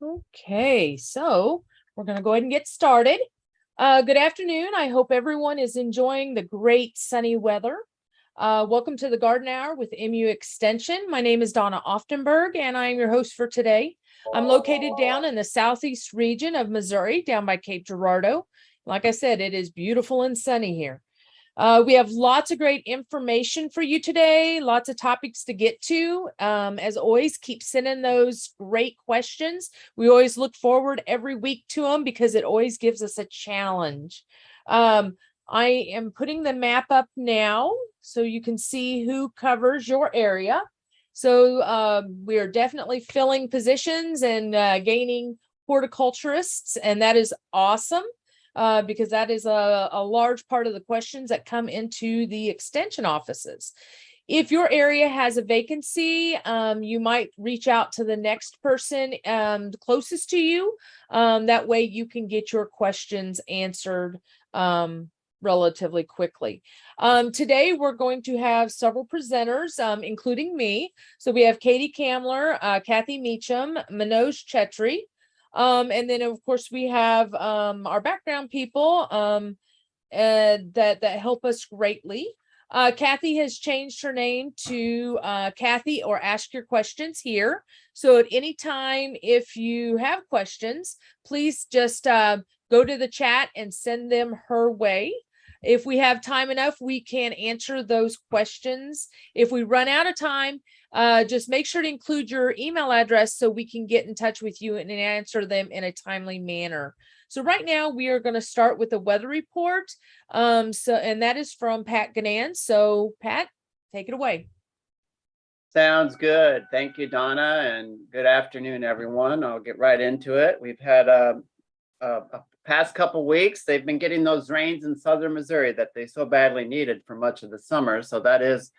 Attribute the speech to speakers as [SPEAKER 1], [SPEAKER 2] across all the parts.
[SPEAKER 1] Okay, so we're going to go ahead and get started. Good afternoon. I hope everyone is enjoying the great sunny weather. Welcome to the Garden Hour with MU Extension. My name is Donna Oftenberg, and I am your host for today. I'm located down in the southeast region of Missouri, down by Cape Girardeau. Like I said, it is beautiful and sunny here. We have lots of great information for you today, lots of topics to get to. As always, keep sending those great questions. We always look forward every week to them because it always gives us a challenge. I am putting the map up now so you can see who covers your area. So we are definitely filling positions and gaining horticulturists, and that is awesome. Because that is a large part of the questions that come into the extension offices. If your area has a vacancy, you might reach out to the next person closest to you. That way you can get your questions answered relatively quickly. Today, we're going to have several presenters, including me. So we have Katie Kamler, Kathy Meacham, Manoj Chetri. And then of course we have our background people that help us greatly. Kathy has changed her name to Kathy or Ask Your Questions Here. So at any time, if you have questions, please just go to the chat and send them her way. If we have time enough, we can answer those questions. If we run out of time, just make sure to include your email address so we can get in touch with you and answer them in a timely manner. So right now we are going to start with the weather report. And that is from Pat Guinan. So Pat, take it away.
[SPEAKER 2] Sounds good. Thank you, Donna, and good afternoon, everyone. I'll get right into it. We've had a past couple weeks. They've been getting those rains in southern Missouri that they so badly needed for much of the summer. So that is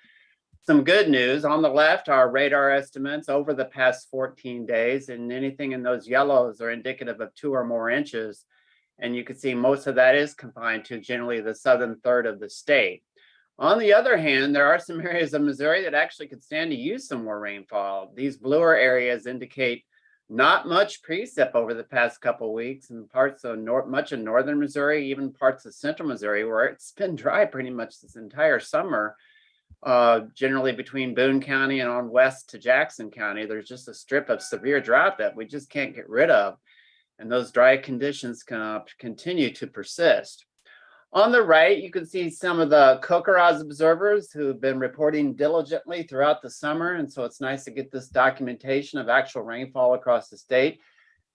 [SPEAKER 2] some good news. On the left are radar estimates over the past 14 days, and anything in those yellows are indicative of 2 or more inches. And you can see most of that is confined to generally the southern third of the state. On the other hand, there are some areas of Missouri that actually could stand to use some more rainfall. These bluer areas indicate not much precip over the past couple of weeks in parts of much of northern Missouri, even parts of central Missouri, where it's been dry pretty much this entire summer. Generally between Boone County and on west to Jackson County, there's just a strip of severe drought that we just can't get rid of. And those dry conditions can continue to persist. On the right, you can see some of the Cucurbits observers who've been reporting diligently throughout the summer. And so it's nice to get this documentation of actual rainfall across the state.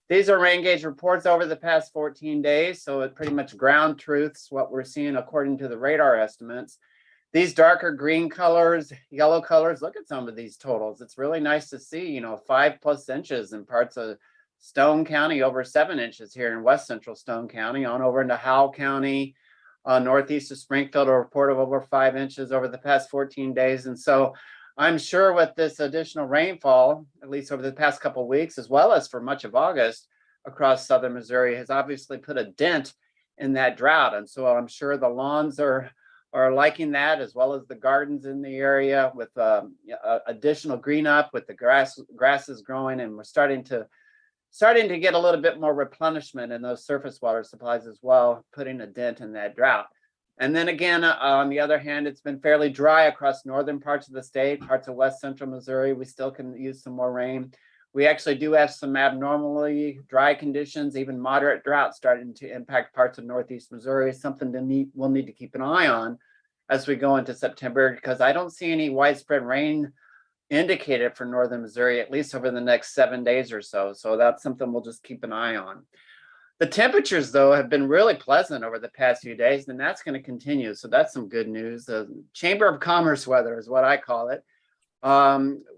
[SPEAKER 2] These are rain gauge reports over the past 14 days. So it pretty much ground truths what we're seeing according to the radar estimates. These darker green colors, yellow colors, look at some of these totals. It's really nice to see, 5+ inches in parts of Stone County, over 7 inches here in west central Stone County, on over into Howell County. Northeast of Springfield, a report of over 5 inches over the past 14 days. And so I'm sure with this additional rainfall, at least over the past couple of weeks, as well as for much of August across southern Missouri, has obviously put a dent in that drought. And so I'm sure the lawns are liking that, as well as the gardens in the area with additional green up with the grasses growing. And we're starting to get a little bit more replenishment in those surface water supplies as well, putting a dent in that drought. And then again, on the other hand, it's been fairly dry across northern parts of the state, parts of west central Missouri. We still can use some more rain. We actually do have some abnormally dry conditions, even moderate drought starting to impact parts of northeast Missouri, something we'll need to keep an eye on as we go into September, because I don't see any widespread rain indicated for northern Missouri, at least over the next 7 days or so. So that's something we'll just keep an eye on. The temperatures, though, have been really pleasant over the past few days, and that's going to continue. So that's some good news. The Chamber of Commerce weather is what I call it,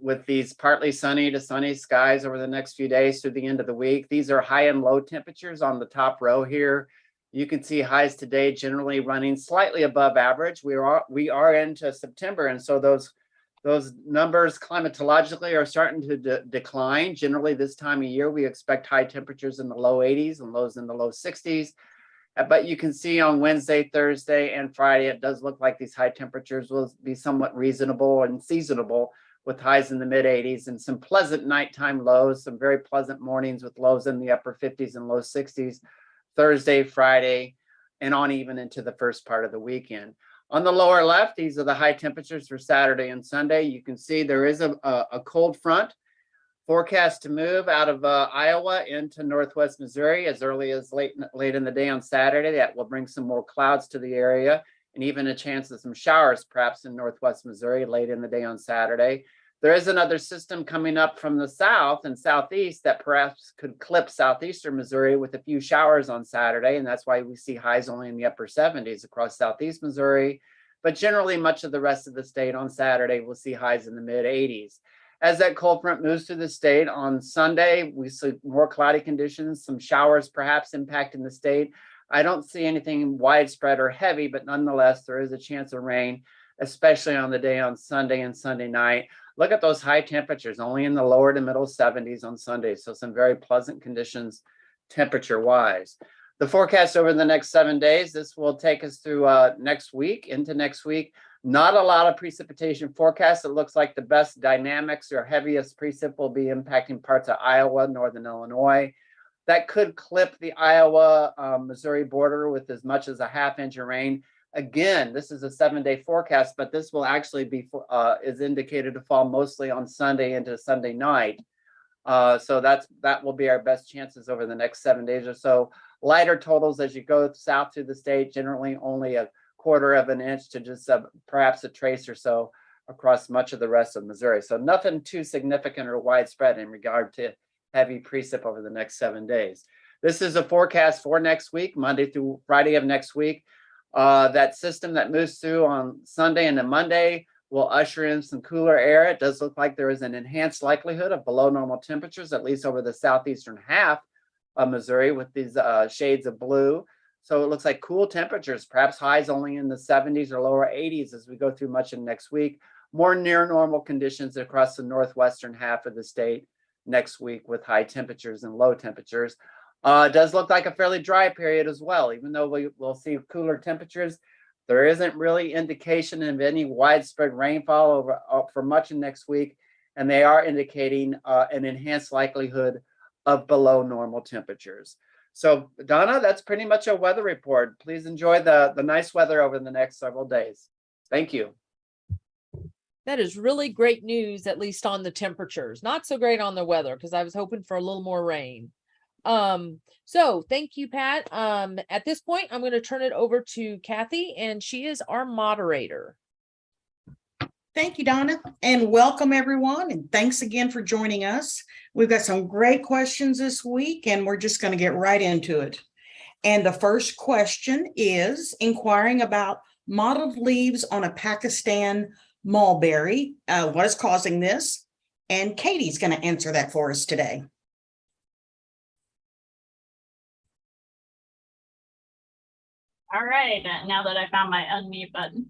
[SPEAKER 2] with these partly sunny to sunny skies over the next few days through the end of the week. These are high and low temperatures on the top row here. You can see highs today generally running slightly above average. We are into September, and so those numbers climatologically are starting to decline. Generally, this time of year, we expect high temperatures in the low 80s and lows in the low 60s. But you can see on Wednesday, Thursday, and Friday, it does look like these high temperatures will be somewhat reasonable and seasonable with highs in the mid 80s and some pleasant nighttime lows, some very pleasant mornings with lows in the upper 50s and low 60s, Thursday, Friday, and on even into the first part of the weekend. On the lower left, these are the high temperatures for Saturday and Sunday. You can see there is a cold front forecast to move out of Iowa into northwest Missouri as early as late in the day on Saturday. That will bring some more clouds to the area and even a chance of some showers perhaps in northwest Missouri late in the day on Saturday. There is another system coming up from the south and southeast that perhaps could clip southeastern Missouri with a few showers on Saturday, and that's why we see highs only in the upper 70s across southeast Missouri. But generally, much of the rest of the state on Saturday will see highs in the mid 80s. As that cold front moves through the state on Sunday, we see more cloudy conditions, some showers perhaps impacting the state. I don't see anything widespread or heavy, but nonetheless, there is a chance of rain, especially on the day on Sunday and Sunday night. Look at those high temperatures, only in the lower to middle 70s on Sunday. So some very pleasant conditions temperature wise. The forecast over the next 7 days, this will take us through next week, into next week. Not a lot of precipitation forecast. It looks like the best dynamics or heaviest precip will be impacting parts of Iowa, northern Illinois. That could clip the Iowa-Missouri border with as much as a half-inch of rain. Again, this is a 7-day forecast, but this will actually be is indicated to fall mostly on Sunday into Sunday night. So that will be our best chances over the next 7 days or so. Lighter totals as you go south through the state, generally only a quarter of an inch to just perhaps a trace or so across much of the rest of Missouri. So nothing too significant or widespread in regard to heavy precip over the next 7 days. This is a forecast for next week, Monday through Friday of next week. That system that moves through on Sunday and then Monday will usher in some cooler air. It does look like there is an enhanced likelihood of below normal temperatures, at least over the southeastern half of Missouri with these shades of blue. So it looks like cool temperatures, perhaps highs only in the 70s or lower 80s as we go through much of next week. More near normal conditions across the northwestern half of the state next week with high temperatures and low temperatures. It does look like a fairly dry period as well, even though we'll see cooler temperatures. There isn't really indication of any widespread rainfall over for much of next week, and they are indicating an enhanced likelihood of below normal temperatures. So, Donna, that's pretty much a weather report. Please enjoy the nice weather over the next several days. Thank you.
[SPEAKER 1] That is really great news, at least on the temperatures. Not so great on the weather because I was hoping for a little more rain. So thank you, Pat. At this point, I'm going to turn it over to Kathy, and she is our moderator.
[SPEAKER 3] Thank you, Donna, and welcome everyone. And thanks again for joining us. We've got some great questions this week, and we're just going to get right into it. And the first question is inquiring about mottled leaves on a Pakistan mulberry. What is causing this? And Katie's going to answer that for us today.
[SPEAKER 4] All right, now that I found my unmute button.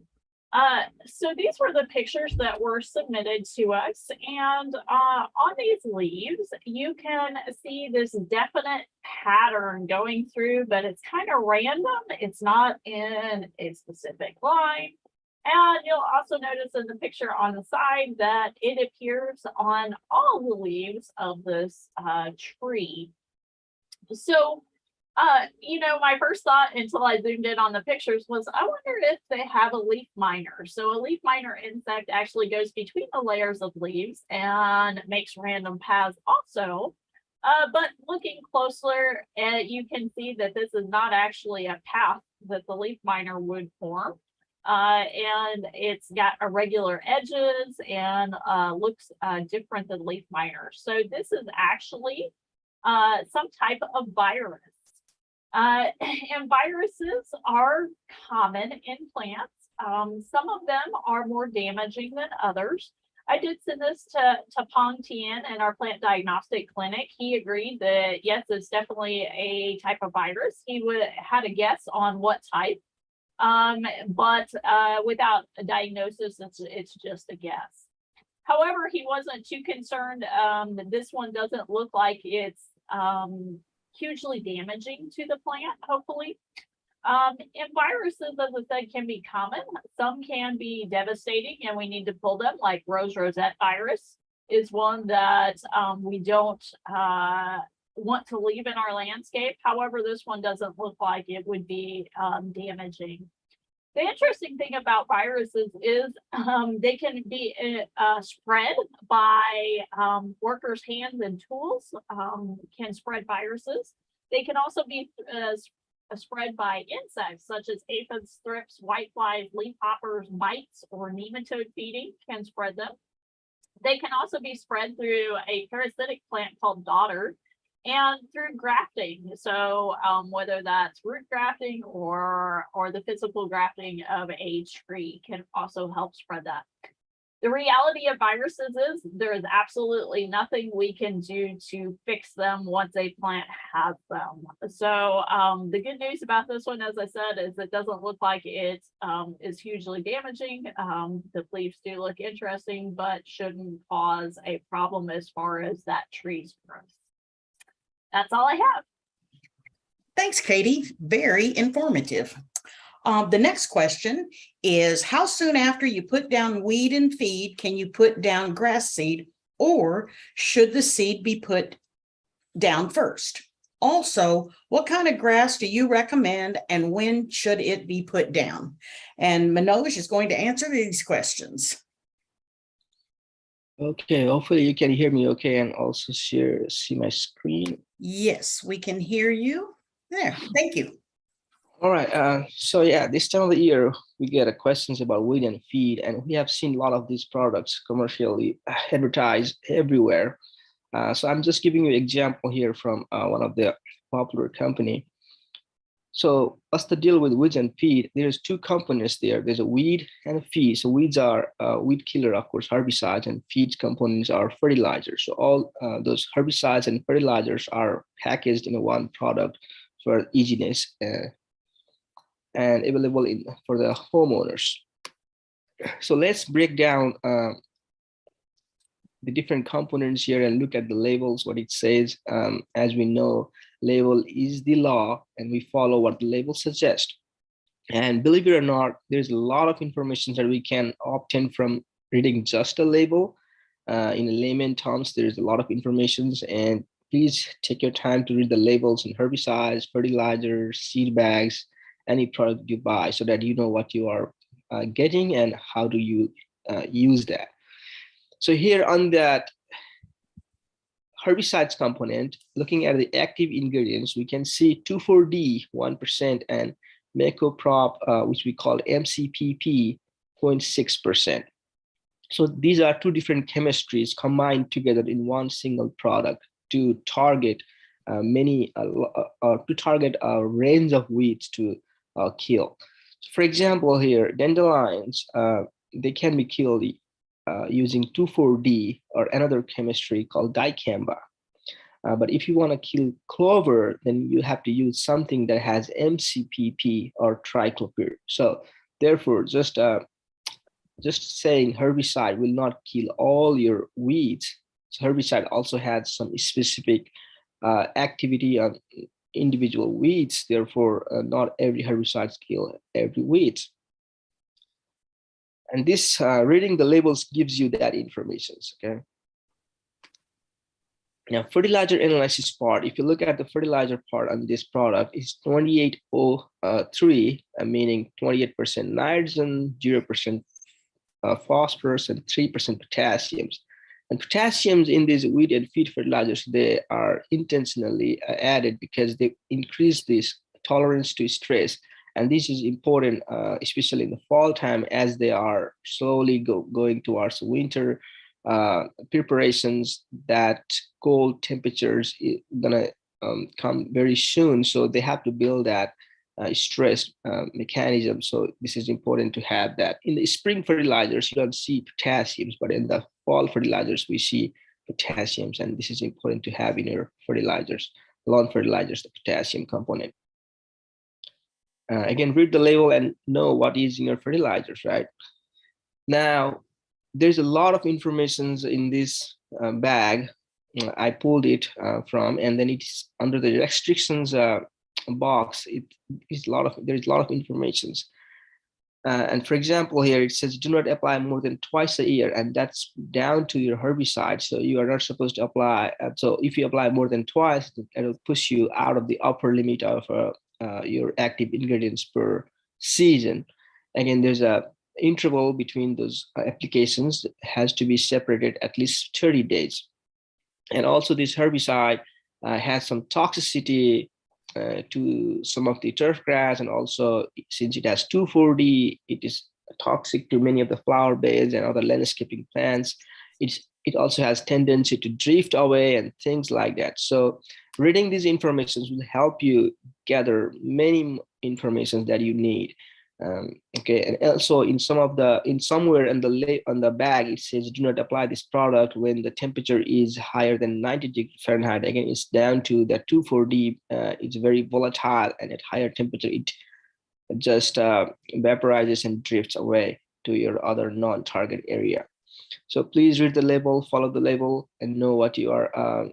[SPEAKER 4] So these were the pictures that were submitted to us, and on these leaves, you can see this definite pattern going through, but it's kind of random. It's not in a specific line. And you'll also notice in the picture on the side that it appears on all the leaves of this tree. So my first thought until I zoomed in on the pictures was, I wonder if they have a leaf miner. So a leaf miner insect actually goes between the layers of leaves and makes random paths also. But looking closer, you can see that this is not actually a path that the leaf miner would form. And it's got irregular edges and looks different than leaf miners. So this is actually some type of virus. And viruses are common in plants. Some of them are more damaging than others. I did send this to Pong Tien in our plant diagnostic clinic. He agreed that yes, it's definitely a type of virus. He had a guess on what type, but without a diagnosis, it's just a guess. However, he wasn't too concerned. This one doesn't look like it's hugely damaging to the plant, hopefully. And viruses, as I said, can be common. Some can be devastating and we need to pull them, like rose rosette virus is one that we don't want to leave in our landscape. However, this one doesn't look like it would be damaging. The interesting thing about viruses is they can be spread by workers' hands and tools, can spread viruses. They can also be spread by insects such as aphids, thrips, whiteflies, leafhoppers, mites, or nematode feeding can spread them. They can also be spread through a parasitic plant called dodder and through grafting. So whether that's root grafting or the physical grafting of a tree can also help spread that. The reality of viruses is there is absolutely nothing we can do to fix them once a plant has them. So the good news about this one, as I said, is it doesn't look like it is hugely damaging. The leaves do look interesting, but shouldn't cause a problem as far as that tree's growth. That's all I have.
[SPEAKER 3] Thanks, Katie. Very informative. The next question is, how soon after you put down weed and feed can you put down grass seed, or should the seed be put down first? Also, what kind of grass do you recommend and when should it be put down? And Manoj is going to answer these questions.
[SPEAKER 5] Okay, hopefully you can hear me okay and also see my screen.
[SPEAKER 3] Yes, we can hear you. There, thank you.
[SPEAKER 5] All right, so yeah, this time of the year, we get questions about weed and feed, and we have seen a lot of these products commercially advertised everywhere. So I'm just giving you an example here from one of the popular company. So what's the deal with weeds and feed? There's two components there. There's a weed and a feed. So weeds are weed killer, of course, herbicides, and feed components are fertilizers. So all those herbicides and fertilizers are packaged in one product for easiness and available for the homeowners. So let's break down the different components here and look at the labels, what it says. As we know, label is the law and we follow what the label suggests. And believe it or not, there's a lot of information that we can obtain from reading just a label. In layman terms, there's a lot of information, and please take your time to read the labels in herbicides, fertilizers, seed bags, any product you buy, so that you know what you are getting and how do you use that. So here on that herbicides component, looking at the active ingredients, we can see 2,4-D 1% and Mecoprop, which we call MCPP 0.6%. So these are two different chemistries combined together in one single product to target to target a range of weeds to kill. So for example, here dandelions, they can be killed using 2,4-D or another chemistry called dicamba. But if you want to kill clover, then you have to use something that has MCPP or triclopyr. So therefore, just saying herbicide will not kill all your weeds. So herbicide also has some specific activity on individual weeds. Therefore, not every herbicide kill every weed. And this reading the labels gives you that information, okay? Now, fertilizer analysis part, if you look at the fertilizer part on this product, is 2803, meaning 28% nitrogen, 0% phosphorus, and 3% potassiums. And potassiums in these weed and feed fertilizers, they are intentionally added because they increase this tolerance to stress. And this is important, especially in the fall time, as they are slowly going towards winter preparations. That cold temperatures is gonna come very soon. So they have to build that stress mechanism. So this is important to have that. In the spring fertilizers, you don't see potassiums, but in the fall fertilizers, we see potassiums. And this is important to have in your fertilizers, lawn fertilizers, the potassium component. Again, read the label and know what is in your fertilizers, right? Now, there's a lot of information in this bag. I pulled it from, and then it's under the restrictions box, there's a lot of informations. And for example, here it says do not apply more than twice a year, and that's down to your herbicide. So you are not supposed to apply. So if you apply more than twice, it'll push you out of the upper limit of your active ingredients per season. Again, there's a interval between those applications that has to be separated at least 30 days. And also this herbicide has some toxicity to some of the turf grass, and also since it has 2,4-D, it is toxic to many of the flower beds and other landscaping plants. It also has tendency to drift away and things like that. So reading these informations will help you gather many information that you need. Okay, and also somewhere on the bag it says do not apply this product when the temperature is higher than 90 degrees Fahrenheit. Again, it's down to that 2,4-D. It's very volatile, and at higher temperature it just vaporizes and drifts away to your other non-target area. So please read the label, follow the label, and know what you are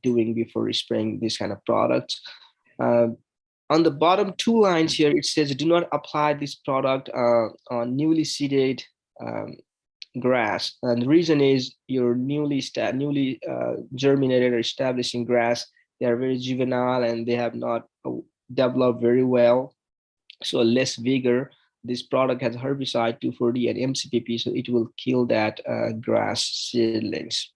[SPEAKER 5] doing before spraying this kind of products. On the bottom two lines here, it says do not apply this product on newly seeded grass. And the reason is your newly germinated or establishing grass, they are very juvenile and they have not developed very well. So less vigor. This product has herbicide 2,4-D and MCPP, so it will kill that grass seedlings.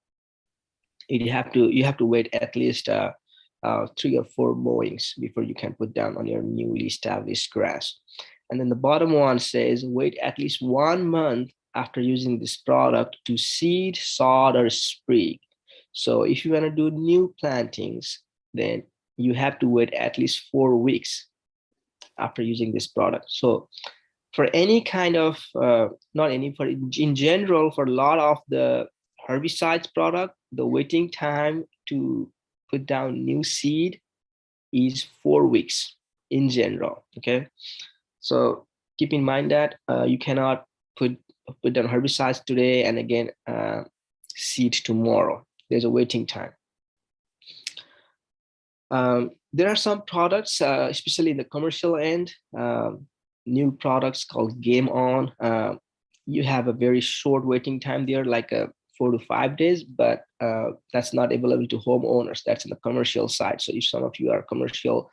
[SPEAKER 5] You have to wait at least 3 or 4 mowings before you can put down on your newly established grass. And then the bottom one says wait at least 1 month after using this product to seed, sod, or sprig. So if you want to do new plantings, then you have to wait at least 4 weeks after using this product. So for any kind of in general, for a lot of the herbicides product, the waiting time to put down new seed is 4 weeks in general. Okay, so keep in mind that you cannot put down herbicides today and again seed tomorrow. There's a waiting time. There are some products, especially in the commercial end, new products called Game On. You have a very short waiting time there, like 4 to 5 days, but that's not available to homeowners. That's in the commercial side. So if some of you are commercial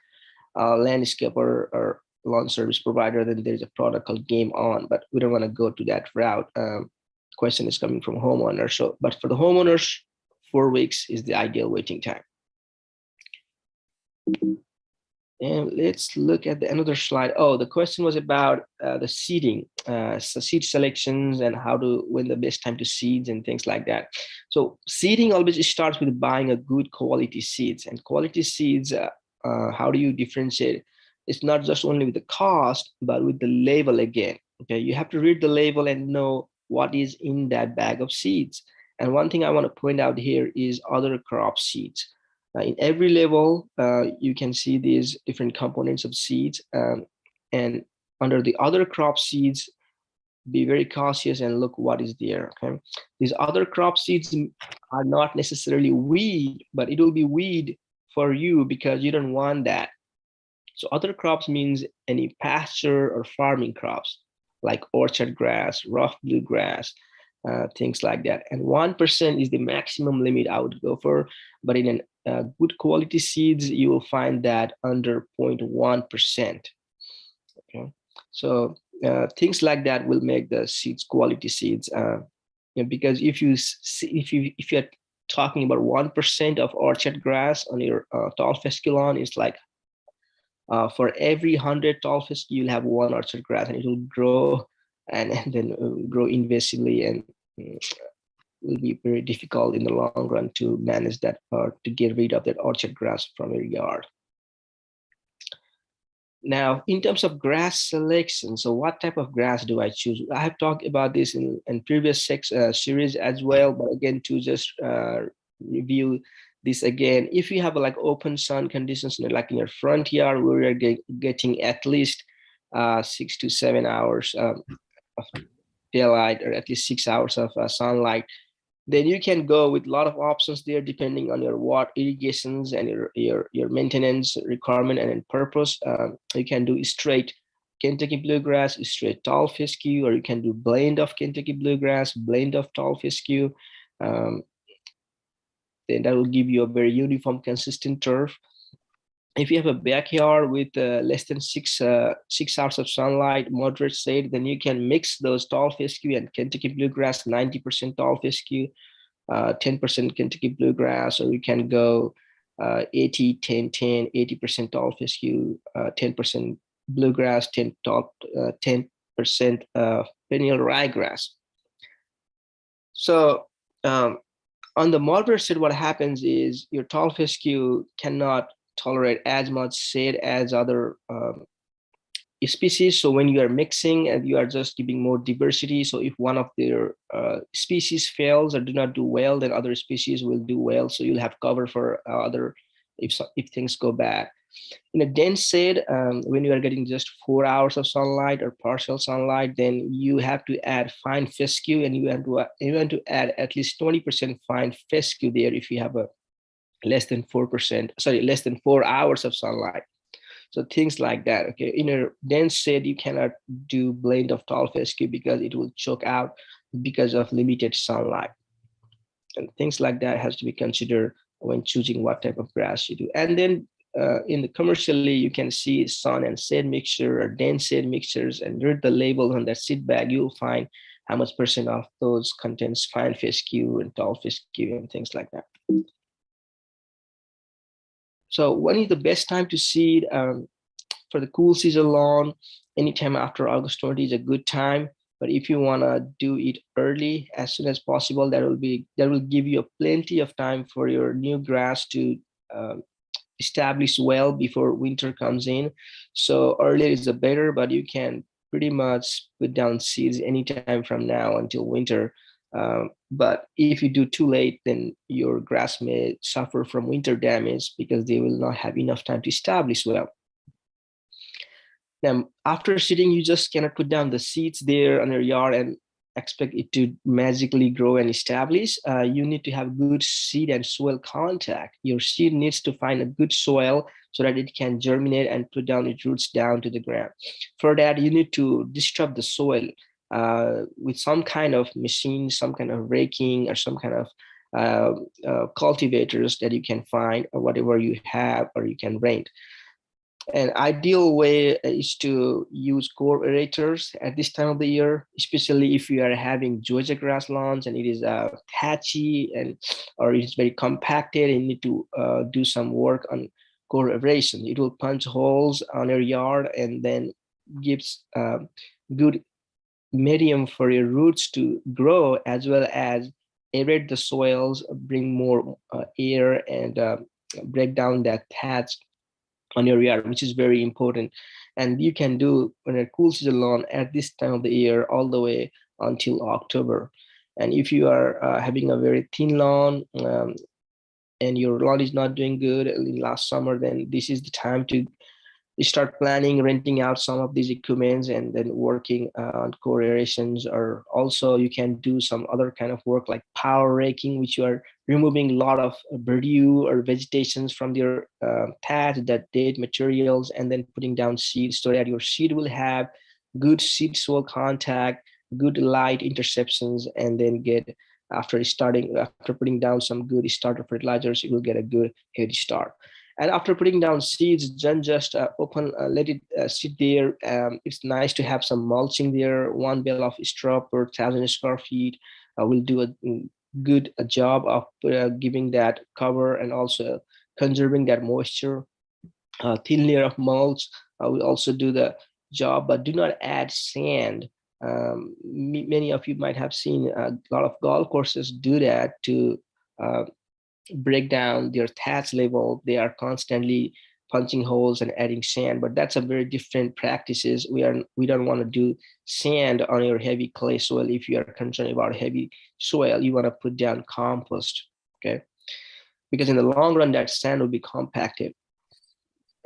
[SPEAKER 5] landscaper or lawn service provider, then there's a product called Game On, but we don't want to go to that route. Question is coming from homeowners. So, but for the homeowners, 4 weeks is the ideal waiting time. And let's look at another slide. Oh, the question was about the seeding, so seed selections and when the best time to seeds and things like that. So seeding always starts with buying a good quality seeds, and quality seeds, how do you differentiate? It's not just only with the cost, but with the label again. Okay, you have to read the label and know what is in that bag of seeds. And one thing I want to point out here is other crop seeds. In every level, you can see these different components of seeds, and under the other crop seeds, be very cautious and look what is there. Okay, these other crop seeds are not necessarily weed, but it will be weed for you because you don't want that. So other crops means any pasture or farming crops like orchard grass, rough blue grass, things like that. And 1% is the maximum limit I would go for, but in good quality seeds, you will find that under 0.1%. Okay, so things like that will make the seeds quality seeds. Because if you're talking about 1% of orchard grass on your tall fescue lawn, it's like for every 100 tall fescue, you'll have 1 orchard grass, and it will grow and then grow invasively, and will be very difficult in the long run to manage that or to get rid of that orchard grass from your yard. Now, in terms of grass selection, so what type of grass do I choose? I have talked about this in previous series as well, but again, to just review this again, if you have like open sun conditions, like in your front yard, where you're getting at least 6 to 7 hours of daylight, or at least 6 hours of sunlight, Then you can go with a lot of options there, depending on your water irrigations and your maintenance requirement and purpose. You can do straight Kentucky bluegrass, straight tall fescue, or you can do blend of Kentucky bluegrass, blend of tall fescue. Then that will give you a very uniform, consistent turf. If you have a backyard with less than 6 hours of sunlight, moderate shade, then you can mix those tall fescue and Kentucky bluegrass, 90% tall fescue, 10% Kentucky bluegrass, or you can go 80, 10, 10, 80% tall fescue, 10% bluegrass, 10% perennial ryegrass. So on the moderate shade, what happens is your tall fescue cannot tolerate as much shade as other species. So when you are mixing and you are just giving more diversity, so if one of their species fails or do not do well, then other species will do well. So you'll have cover for other if things go bad. In a dense shade, when you are getting just 4 hours of sunlight or partial sunlight, then you have to add fine fescue, and you want to add at least 20% fine fescue there if you have a less than 4 hours of sunlight. So things like that. Okay, in a dense shade, you cannot do blend of tall fescue because it will choke out because of limited sunlight. And things like that has to be considered when choosing what type of grass you do. And then in the commercially, you can see sun and shade mixture or dense shade mixtures, and read the label on that seed bag. You'll find how much percent of those contains fine fescue and tall fescue and things like that. So when is the best time to seed? For the cool season lawn, anytime after August 20 is a good time. But if you want to do it early, as soon as possible, that will give you plenty of time for your new grass to establish well before winter comes in. So earlier is the better, but you can pretty much put down seeds anytime from now until winter. But if you do too late, then your grass may suffer from winter damage because they will not have enough time to establish well. Now, after seeding, you just cannot put down the seeds there on your yard and expect it to magically grow and establish. You need to have good seed and soil contact. Your seed needs to find a good soil so that it can germinate and put down its roots down to the ground. For that, you need to disturb the soil with some kind of machine, some kind of raking, or some kind of cultivators that you can find, or whatever you have, or you can rent. An ideal way is to use core aerators at this time of the year, especially if you are having Georgia grass lawns and it is patchy or it is very compacted and you need to do some work on core aeration. It will punch holes on your yard and then gives good medium for your roots to grow, as well as aerate the soils, bring more air, and break down that thatch on your yard, which is very important. And you can do on a cool season lawn at this time of the year all the way until October. And if you are having a very thin lawn and your lawn is not doing good in last summer, then this is the time to start planning, renting out some of these equipments and then working on core aerations. Or also you can do some other kind of work like power raking, which you are removing a lot of verdure or vegetations from your thatch, that dead materials, and then putting down seeds so that your seed will have good seed soil contact, good light interceptions, and then get after putting down some good starter fertilizers, you will get a good head start. And after putting down seeds, then just let it sit there. It's nice to have some mulching there. 1 bale of straw per 1,000 square feet will do a good job of giving that cover and also conserving that moisture. Thin layer of mulch will also do the job, but do not add sand. Many of you might have seen a lot of golf courses do that to break down their thatch level. They are constantly punching holes and adding sand, but that's a very different practices. We don't want to do sand on your heavy clay soil. If you are concerned about heavy soil, you want to put down compost, okay? Because in the long run, that sand will be compacted.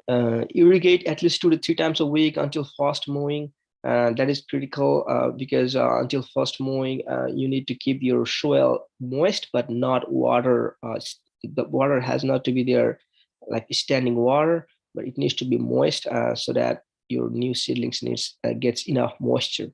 [SPEAKER 5] Irrigate at least 2 to 3 times a week until fast mowing. That is critical because until first mowing, you need to keep your soil moist, but not water. The water has not to be there like standing water, but it needs to be moist so that your new seedlings gets enough moisture.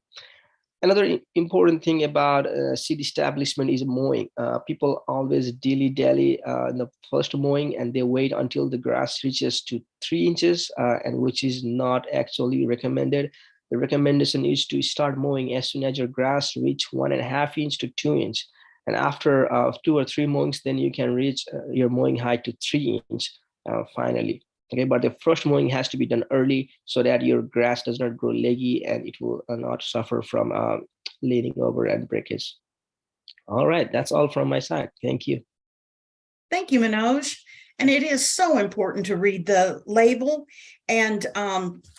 [SPEAKER 5] Another important thing about seed establishment is mowing. People always dilly-dally in the first mowing, and they wait until the grass reaches to 3 inches, and which is not actually recommended. The recommendation is to start mowing as soon as your grass reach 1.5 inch to 2 inch. And after 2 or 3 mowings, then you can reach your mowing height to 3 inch finally. Okay, but the first mowing has to be done early so that your grass does not grow leggy and it will not suffer from leaning over and breakage. All right, that's all from my side. Thank you.
[SPEAKER 3] Thank you, Manoj. And it is so important to read the label, and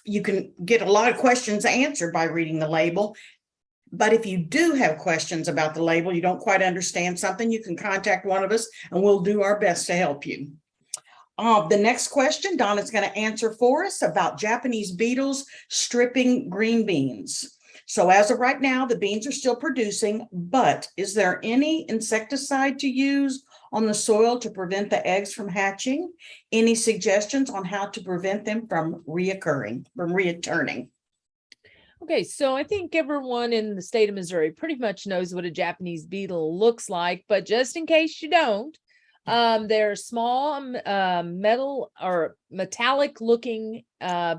[SPEAKER 3] you can get a lot of questions answered by reading the label. But if you do have questions about the label, you don't quite understand something, you can contact one of us and we'll do our best to help you. The next question, Donna's going to answer for us about Japanese beetles stripping green beans. So as of right now, the beans are still producing, but is there any insecticide to use on the soil to prevent the eggs from hatching? Any suggestions on how to prevent them from returning?
[SPEAKER 1] Okay, so I think everyone in the state of Missouri pretty much knows what a Japanese beetle looks like, but just in case you don't, they're small metal or metallic looking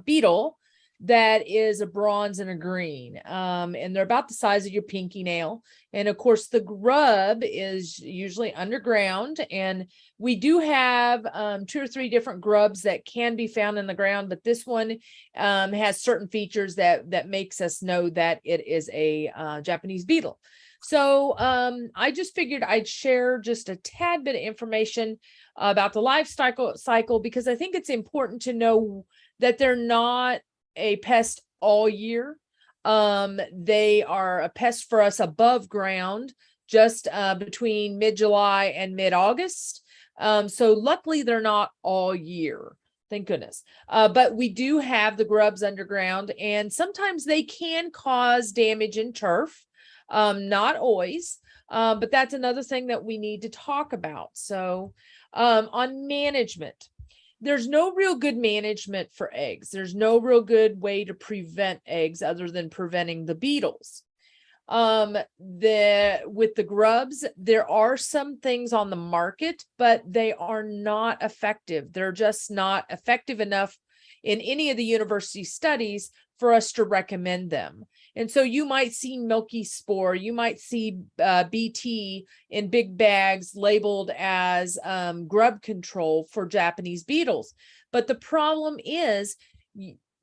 [SPEAKER 1] beetle that is a bronze and a green, and they're about the size of your pinky nail. And of course, the grub is usually underground, and we do have 2 or 3 different grubs that can be found in the ground, but this one has certain features that makes us know that it is a Japanese beetle. So I just figured I'd share just a tad bit of information about the life cycle, because I think it's important to know that they're not a pest all year. They are a pest for us above ground, just between mid-July and mid-August. So luckily they're not all year. Thank goodness. But we do have the grubs underground, and sometimes they can cause damage in turf. Not always, but that's another thing that we need to talk about. So on management, there's no real good management for eggs. There's no real good way to prevent eggs other than preventing the beetles. With the grubs, there are some things on the market, but they are not effective. They're just not effective enough in any of the university studies for us to recommend them. And so you might see milky spore, you might see BT in big bags labeled as grub control for Japanese beetles. But the problem is,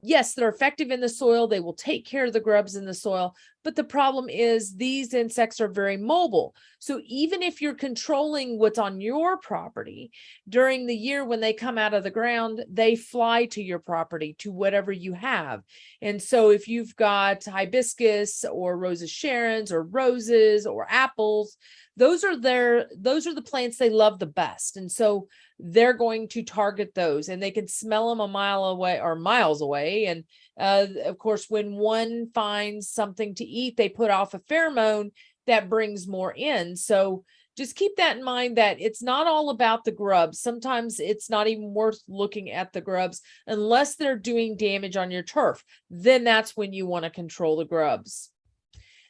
[SPEAKER 1] yes, they're effective in the soil. They will take care of the grubs in the soil. But the problem is these insects are very mobile. So even if you're controlling what's on your property, during the year when they come out of the ground, they fly to your property, to whatever you have. And so if you've got hibiscus or roses Sharons or roses or apples, those are the plants they love the best. And so they're going to target those, and they can smell them a mile away or miles away. And of course, when one finds something to eat, they put off a pheromone that brings more in. So just keep that in mind, that it's not all about the grubs. Sometimes it's not even worth looking at the grubs unless they're doing damage on your turf. Then that's when you want to control the grubs.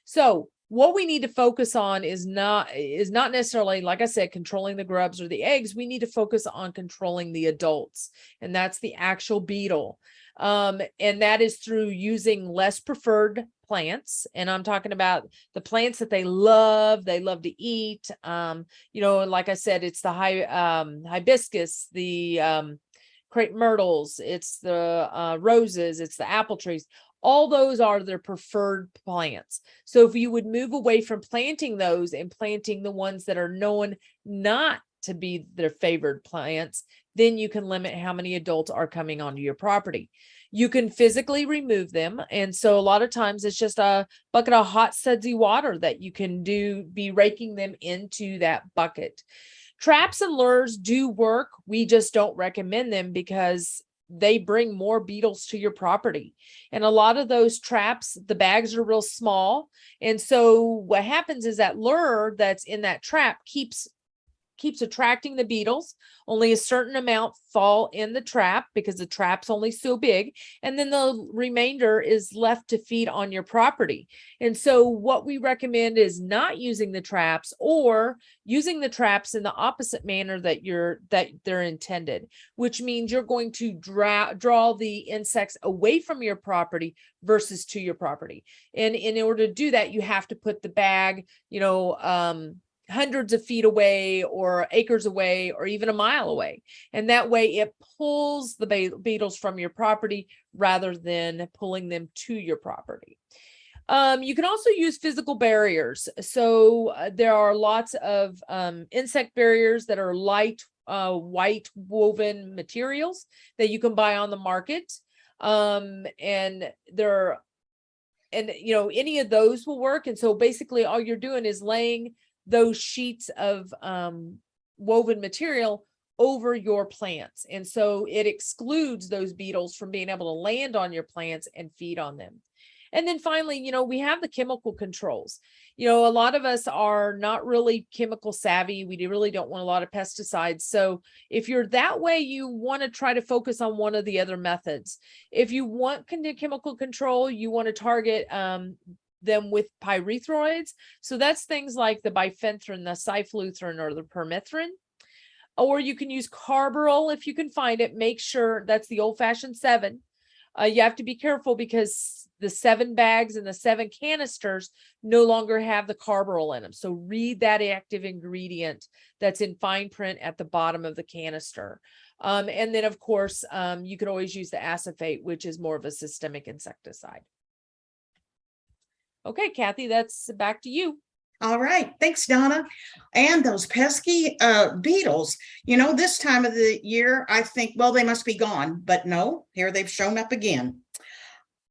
[SPEAKER 1] So what we need to focus on is not necessarily, like I said, controlling the grubs or the eggs. We need to focus on controlling the adults, and that's the actual beetle. And that is through using less preferred plants. And I'm talking about the plants that they love to eat. Like I said, it's the hibiscus, the crepe myrtles, it's the roses, it's the apple trees. All those are their preferred plants. So if you would move away from planting those and planting the ones that are known not to be their favored plants, then you can limit how many adults are coming onto your property. You can physically remove them. And so a lot of times it's just a bucket of hot sudsy water that you can be raking them into that bucket. Traps and lures do work. We just don't recommend them because they bring more beetles to your property. And a lot of those traps, the bags are real small. And so what happens is that lure that's in that trap keeps attracting the beetles. Only a certain amount fall in the trap because the trap's only so big. And then the remainder is left to feed on your property. And so what we recommend is not using the traps, or using the traps in the opposite manner that they're intended, which means you're going to draw the insects away from your property versus to your property. And in order to do that, you have to put the bag, hundreds of feet away or acres away or even a mile away. And that way it pulls the beetles from your property rather than pulling them to your property. You can also use physical barriers. So there are lots of insect barriers that are light, white woven materials that you can buy on the market. Any of those will work. And so basically all you're doing is laying those sheets of woven material over your plants. And so it excludes those beetles from being able to land on your plants and feed on them. And then finally, we have the chemical controls. A lot of us are not really chemical savvy. We really don't want a lot of pesticides. So if you're that way, you want to try to focus on one of the other methods. If you want chemical control, you want to target them with pyrethroids. So that's things like the bifenthrin, the cyfluthrin, or the permethrin. Or you can use carbaryl if you can find it. Make sure that's the old-fashioned 7. You have to be careful because the 7 bags and the 7 canisters no longer have the carbaryl in them. So read that active ingredient that's in fine print at the bottom of the canister. And then, of course, you could always use the acephate, which is more of a systemic insecticide. Okay, Kathy, that's back to you.
[SPEAKER 3] All right. Thanks, Donna. And those pesky beetles, this time of the year, I think, well, they must be gone, but no, here they've shown up again.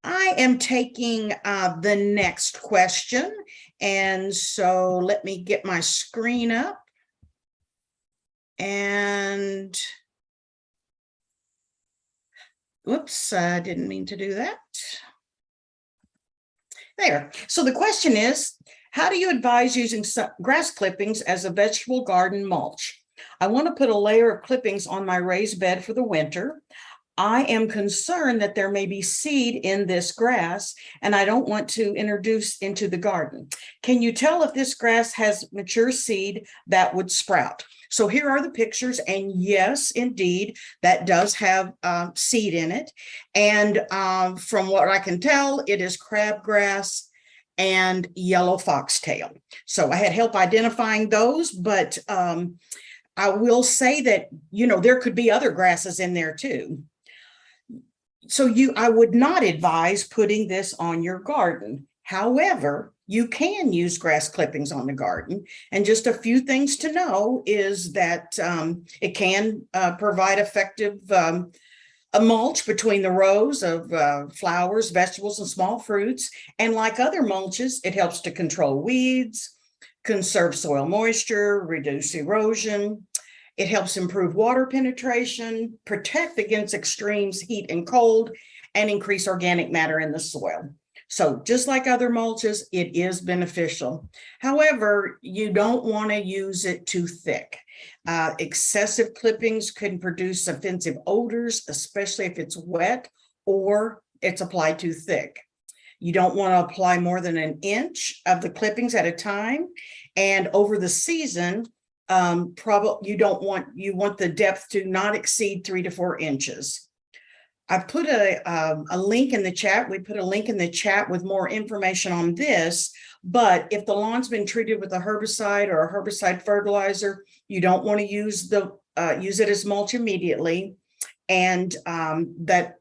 [SPEAKER 3] I am taking the next question. And so let me get my screen up. And whoops, I didn't mean to do that. There. So the question is, how do you advise using grass clippings as a vegetable garden mulch? I want to put a layer of clippings on my raised bed for the winter. I am concerned that there may be seed in this grass, and I don't want to introduce into the garden. Can you tell if this grass has mature seed that would sprout? So here are the pictures, and yes, indeed, that does have seed in it. And from what I can tell, it is crabgrass and yellow foxtail. So I had help identifying those, but I will say that, there could be other grasses in there too. So I would not advise putting this on your garden. However, you can use grass clippings on the garden. And just a few things to know is that it can provide effective a mulch between the rows of flowers, vegetables, and small fruits. And like other mulches, it helps to control weeds, conserve soil moisture, reduce erosion. It helps improve water penetration, protect against extremes, heat and cold, and increase organic matter in the soil. So just like other mulches, it is beneficial. However, you don't want to use it too thick. Excessive clippings can produce offensive odors, especially if it's wet or it's applied too thick. You don't want to apply more than 1 inch of the clippings at a time. And over the season, you want the depth to not exceed 3 to 4 inches. I've put a link in the chat. We put a link in the chat with more information on this. But if the lawn's been treated with a herbicide or a herbicide fertilizer, you don't want to use it as mulch immediately. And that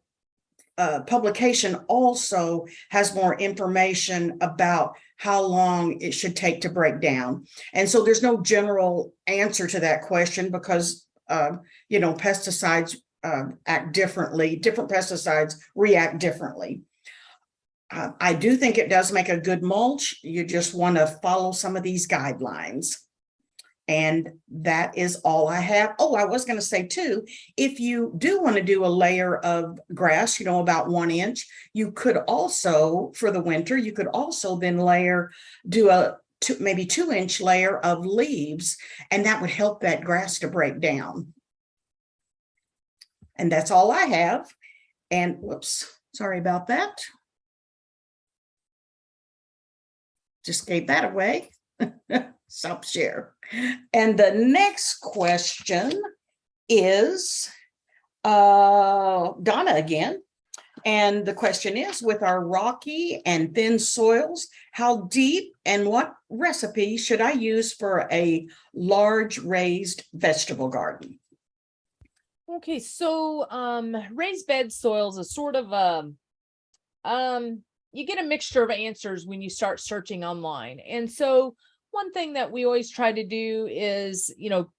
[SPEAKER 3] publication also has more information about how long it should take to break down. And so there's no general answer to that question because, pesticides act differently. Different pesticides react differently. I do think it does make a good mulch. You just want to follow some of these guidelines. And that is all I have. Oh, I was going to say too, if you do want to do a layer of grass, about 1 inch, you could also, for the winter, you could also then do a maybe 2-inch layer of leaves, and that would help that grass to break down. And that's all I have. And whoops, sorry about that. Just gave that away. Stop share. And the next question is Donna again. And the question is, with our rocky and thin soils, how deep and what recipe should I use for a large raised vegetable garden?
[SPEAKER 1] Okay, so raised bed soils is sort of you get a mixture of answers when you start searching online. And so one thing that we always try to do is,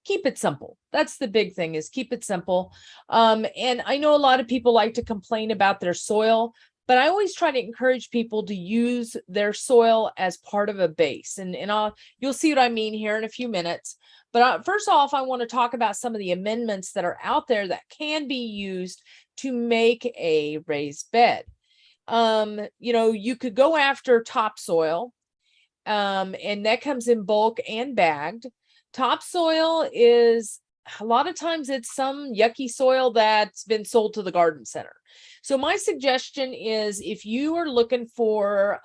[SPEAKER 1] keep it simple. That's the big thing, is keep it simple. And I know a lot of people like to complain about their soil, but I always try to encourage people to use their soil as part of a base. And you'll see what I mean here in a few minutes. But first off, I want to talk about some of the amendments that are out there that can be used to make a raised bed. You could go after topsoil, and that comes in bulk and bagged. Topsoil is, a lot of times it's some yucky soil that's been sold to the garden center. So my suggestion is, if you are looking for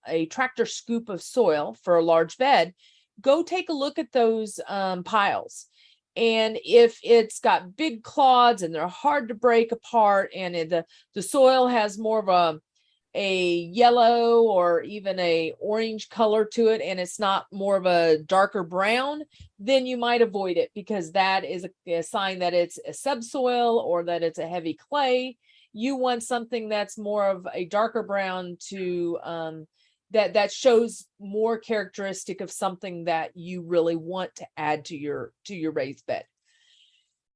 [SPEAKER 1] a tractor scoop of soil for a large bed, go take a look at those piles. And if it's got big clods and they're hard to break apart, and the soil has more of a yellow or even a orange color to it, and it's not more of a darker brown, then you might avoid it, because that is a sign that it's a subsoil or that it's a heavy clay. You want something that's more of a darker brown to that shows more characteristic of something that you really want to add to your raised bed.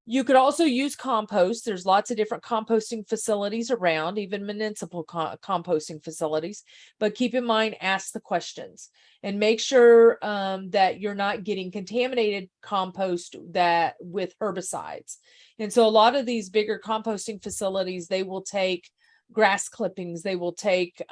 [SPEAKER 1] You could also use compost. There's lots of different composting facilities around, even municipal composting facilities. But keep in mind, ask the questions and make sure that you're not getting contaminated compost with herbicides. And so a lot of these bigger composting facilities, they will take grass clippings, they will take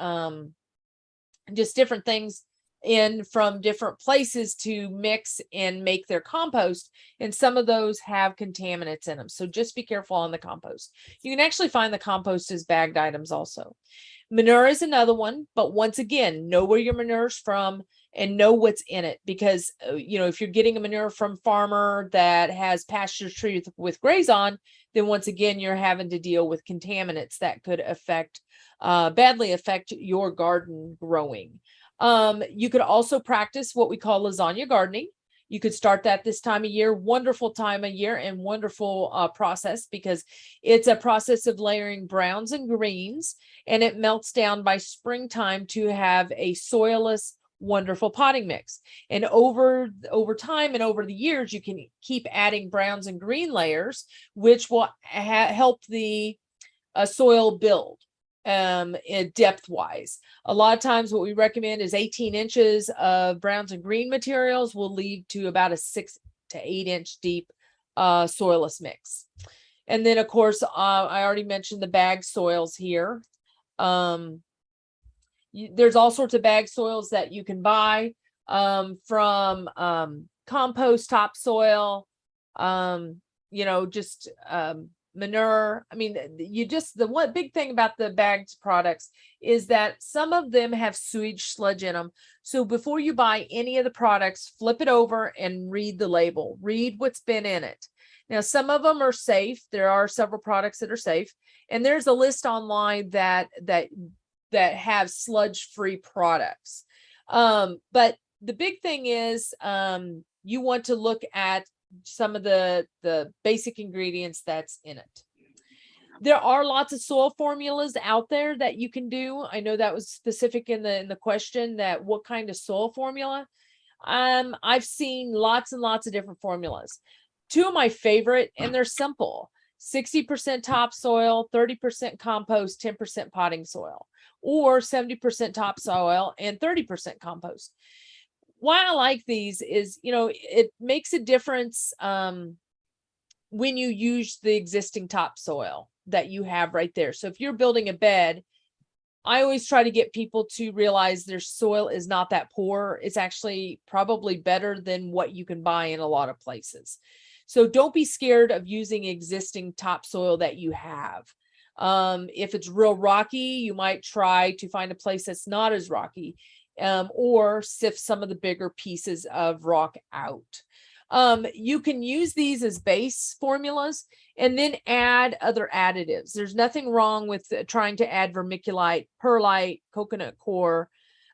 [SPEAKER 1] just different things in from different places to mix and make their compost. And some of those have contaminants in them. So just be careful on the compost. You can actually find the compost as bagged items also. Manure is another one, but once again, know where your manure's from and know what's in it, because if you're getting a manure from farmer that has pasture trees with graze on, then once again, you're having to deal with contaminants that could badly affect your garden growing. You could also practice what we call lasagna gardening. You could start that this time of year. Wonderful time of year and wonderful process, because it's a process of layering browns and greens, and it melts down by springtime to have a soilless, wonderful potting mix. And over time and over the years, you can keep adding browns and green layers, which will help the soil build depth wise. A lot of times what we recommend is 18 inches of browns and green materials will lead to about a 6 to 8 inch deep soilless mix. And then of course, I already mentioned the bag soils here. There's all sorts of bag soils that you can buy from compost, topsoil, manure. I mean, the one big thing about the bagged products is that some of them have sewage sludge in them. So before you buy any of the products, flip it over and read the label, read what's been in it. Now, some of them are safe. There are several products that are safe, and there's a list online that have sludge-free products. But the big thing is you want to look at some of the basic ingredients that's in it. There are lots of soil formulas out there that you can do. I know that was specific in the question, that what kind of soil formula. I've seen lots and lots of different formulas. Two of my favorite, and they're simple: 60% topsoil, 30% compost, 10% potting soil, or 70% topsoil and 30% compost. why I like these is, it makes a difference when you use the existing topsoil that you have right there. So if you're building a bed, I always try to get people to realize their soil is not that poor. It's actually probably better than what you can buy in a lot of places. So don't be scared of using existing topsoil that you have. If it's real rocky, you might try to find a place that's not as rocky, or sift some of the bigger pieces of rock out. You can use these as base formulas and then add other additives. There's nothing wrong with trying to add vermiculite, perlite, coconut coir.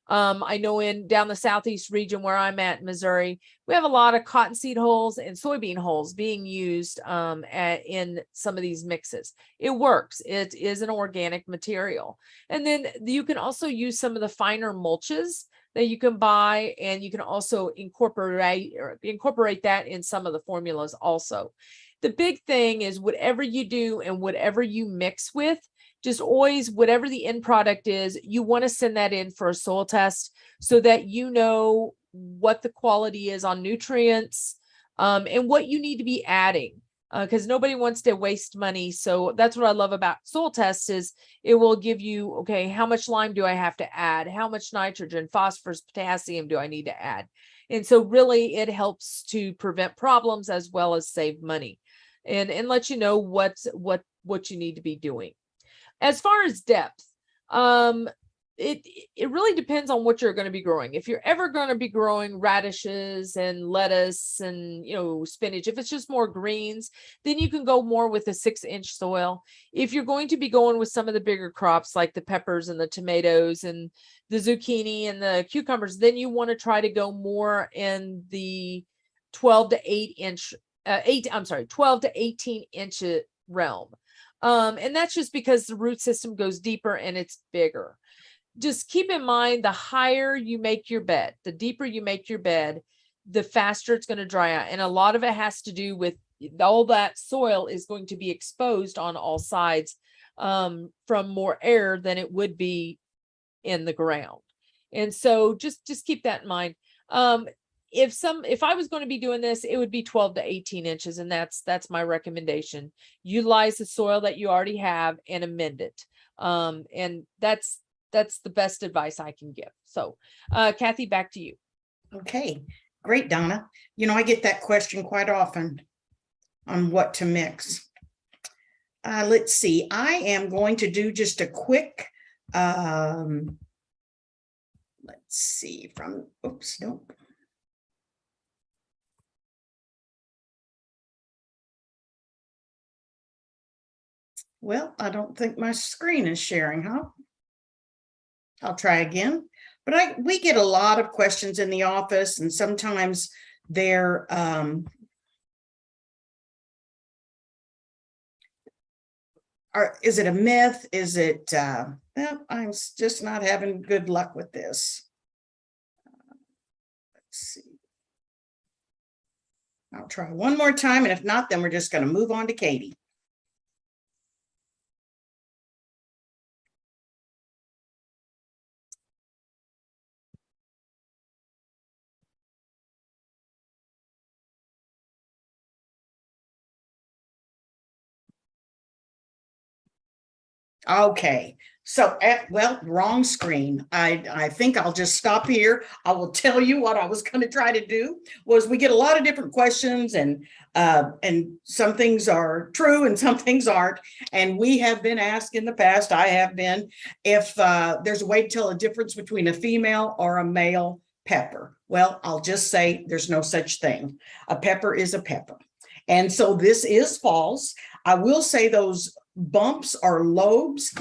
[SPEAKER 1] I know down the southeast region where I'm at in Missouri, we have a lot of cottonseed hulls and soybean hulls being used in some of these mixes. It works. It is an organic material. And then you can also use some of the finer mulches that you can buy, and you can also incorporate that in some of the formulas also. The big thing is whatever you do and whatever you mix with, just always, whatever the end product is, you want to send that in for a soil test so that you know what the quality is on nutrients, and what you need to be adding, because nobody wants to waste money. So that's what I love about soil tests is it will give you, okay, how much lime do I have to add? How much nitrogen, phosphorus, potassium do I need to add? And so really it helps to prevent problems as well as save money and let you know what you need to be doing. As far as depth, it really depends on what you're going to be growing. If you're ever going to be growing radishes and lettuce and spinach, if it's just more greens, then you can go more with a 6-inch soil. If you're going to be going with some of the bigger crops like the peppers and the tomatoes and the zucchini and the cucumbers, then you want to try to go more in the 12 to 18 inch realm. And that's just because the root system goes deeper and it's bigger. Just keep in mind, the higher you make your bed, the deeper you make your bed, the faster it's going to dry out. And a lot of it has to do with all that soil is going to be exposed on all sides from more air than it would be in the ground. And so just keep that in mind. If I was going to be doing this, it would be 12 to 18 inches. And that's my recommendation. Utilize the soil that you already have and amend it. And that's the best advice I can give. So, Kathy, back to you.
[SPEAKER 3] Okay, great, Donna. I get that question quite often on what to mix. Let's see. I am going to do just a quick, let's see nope. Well, I don't think my screen is sharing, huh? I'll try again. But we get a lot of questions in the office, and sometimes they're is it a myth? Is it well, I'm just not having good luck with this. Let's see. I'll try one more time, and if not, then we're just going to move on to Katie. Okay, so well, wrong screen. I think I'll just stop here. I will tell you what I was going to try to do was we get a lot of different questions, and some things are true and some things aren't. And we have been asked in the past, I have been, if there's a way to tell a difference between a female or a male pepper. Well, I'll just say there's no such thing. A pepper is a pepper. And so this is false. I will say those bumps or lobes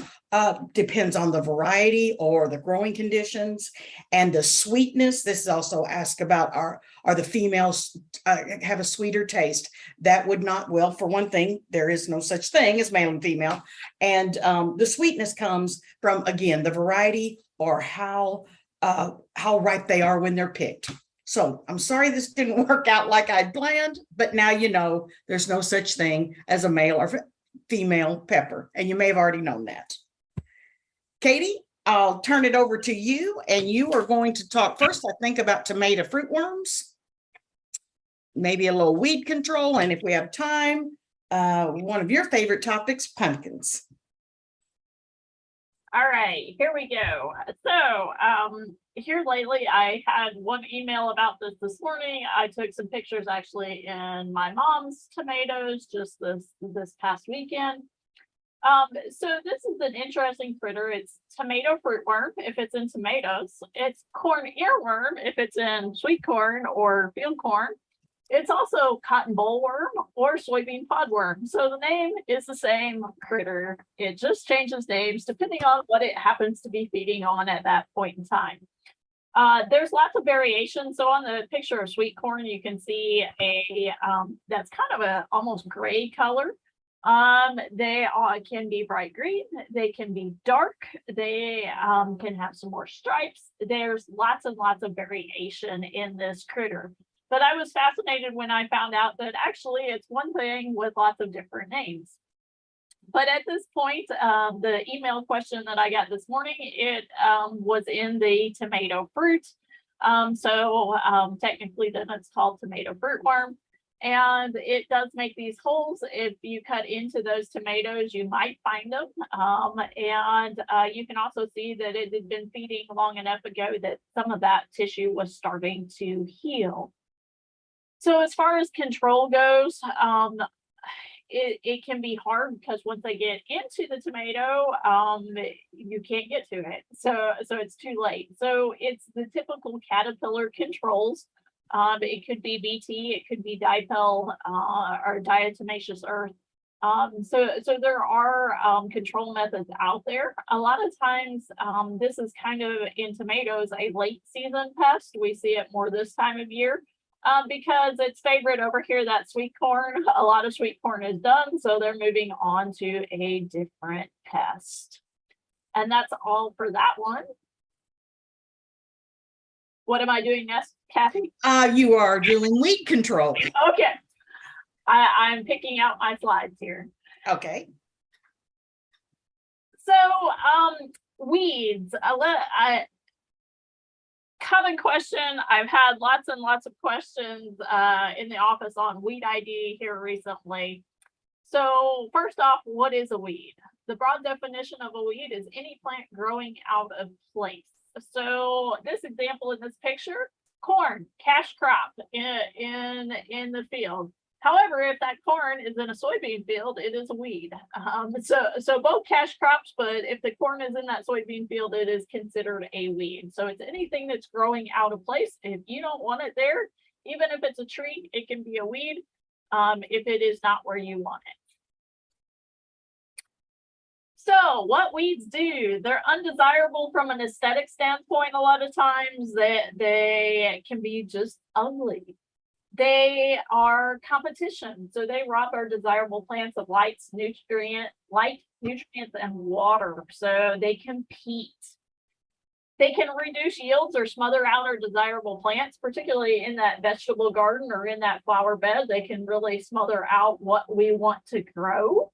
[SPEAKER 3] depends on the variety or the growing conditions and the sweetness. This is also asked about are the females have a sweeter taste? That would not, well, for one thing, there is no such thing as male and female. And the sweetness comes from, again, the variety or how ripe they are when they're picked. So I'm sorry this didn't work out like I'd planned, but now you know there's no such thing as a male or female pepper, and you may have already known that. Katie, I'll turn it over to you, and you are going to talk first, I think, about tomato fruit worms, maybe a little weed control, and if we have time, one of your favorite topics, pumpkins.
[SPEAKER 4] All right, here we go. So here lately, I had one email about this morning. I took some pictures actually in my mom's tomatoes just this past weekend. So this is an interesting critter. It's tomato fruit worm if it's in tomatoes. It's corn earworm if it's in sweet corn or field corn. It's also cotton bollworm or soybean podworm. So the name is the same critter. It just changes names depending on what it happens to be feeding on at that point in time. There's lots of variation. So on the picture of sweet corn, you can see a that's kind of a almost gray color. They can be bright green, they can be dark, they can have some more stripes. There's lots and lots of variation in this critter. But I was fascinated when I found out that actually it's one thing with lots of different names. But at this point, the email question that I got this morning, it was in the tomato fruit. So technically then it's called tomato fruit worm. And it does make these holes. If you cut into those tomatoes, you might find them. And you can also see that it had been feeding long enough ago that some of that tissue was starting to heal. So as far as control goes, it can be hard because once they get into the tomato, you can't get to it. So it's too late. So it's the typical caterpillar controls. It could be BT, it could be dipel or diatomaceous earth. So there are control methods out there. A lot of times, this is kind of in tomatoes a late season pest. We see it more this time of year. Because it's favorite over here, that sweet corn. A lot of sweet corn is done, so they're moving on to a different pest. And that's all for that one. What am I doing next, Kathy?
[SPEAKER 3] You are doing weed control.
[SPEAKER 4] Okay. I'm picking out my slides here.
[SPEAKER 3] Okay.
[SPEAKER 4] So weeds. Common question. I've had lots and lots of questions in the office on weed ID here recently. So first off, what is a weed? The broad definition of a weed is any plant growing out of place. So this example in this picture, corn, cash crop in the field. However, if that corn is in a soybean field, it is a weed. So both cash crops, but if the corn is in that soybean field, it is considered a weed. So it's anything that's growing out of place. If you don't want it there, even if it's a tree, it can be a weed if it is not where you want it. So what weeds do, they're undesirable from an aesthetic standpoint. A lot of times they can be just ugly. They are competition, so they rob our desirable plants of light, nutrients, and water. So they compete. They can reduce yields or smother out our desirable plants, particularly in that vegetable garden or in that flower bed. They can really smother out what we want to grow.